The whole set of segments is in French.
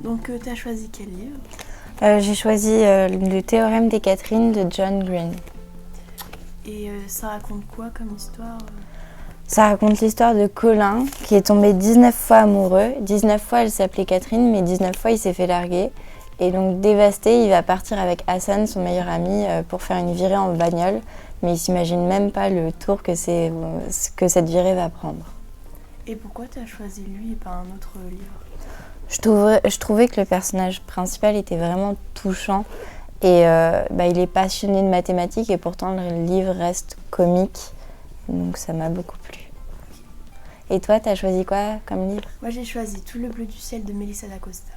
Donc, tu as choisi quel livre? J'ai choisi le théorème des Catherine de John Green. Et ça raconte quoi comme histoire? Ça raconte l'histoire de Colin qui est tombé 19 fois amoureux. 19 fois elle s'appelait Catherine, mais 19 fois il s'est fait larguer. Et donc dévasté, il va partir avec Hassan, son meilleur ami, pour faire une virée en bagnole. Mais il s'imagine même pas le tour que cette virée va prendre. Et pourquoi tu as choisi lui et pas un autre livre? Je trouvais que le personnage principal était vraiment touchant. Et il est passionné de mathématiques et pourtant le livre reste comique. Donc ça m'a beaucoup plu. Et toi, t'as choisi quoi comme livre? Moi, j'ai choisi Tout le bleu du ciel de Melissa d'Acosta.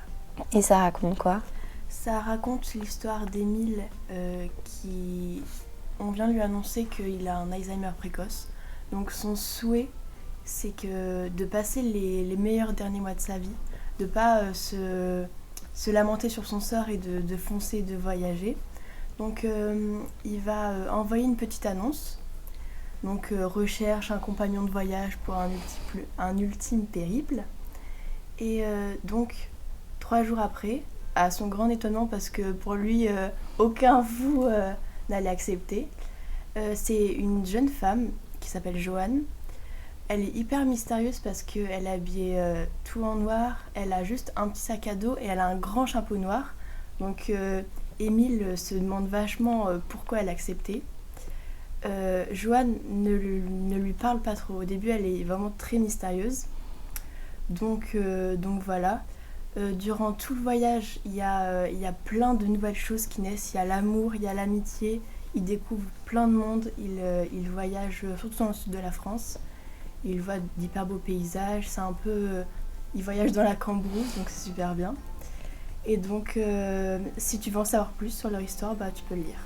Et ça raconte quoi? Ça raconte l'histoire d'Émile qui... On vient de lui annoncer qu'il a un Alzheimer précoce. Donc son souhait, c'est que de passer les meilleurs derniers mois de sa vie, de pas se lamenter sur son sort et de foncer, de voyager. Donc il va envoyer une petite annonce. Donc recherche un compagnon de voyage pour un ultime périple. Et donc 3 jours après, à son grand étonnement, parce que pour lui aucun fou n'allait accepter, c'est une jeune femme qui s'appelle Joanne. Elle est hyper mystérieuse parce qu'elle est habillée tout en noir, elle a juste un petit sac à dos et elle a un grand chapeau noir. Donc Émile se demande vachement pourquoi elle a accepté. Joanne ne lui parle pas trop. Au début, elle est vraiment très mystérieuse. Donc voilà. Durant tout le voyage, il y a plein de nouvelles choses qui naissent. Il y a l'amour, il y a l'amitié. Il découvre plein de monde. Il voyage surtout dans le sud de la France. Il voit d'hyper beaux paysages. C'est un peu... il voyage dans la cambrousse, donc c'est super bien. Et donc, si tu veux en savoir plus sur leur histoire, tu peux le lire.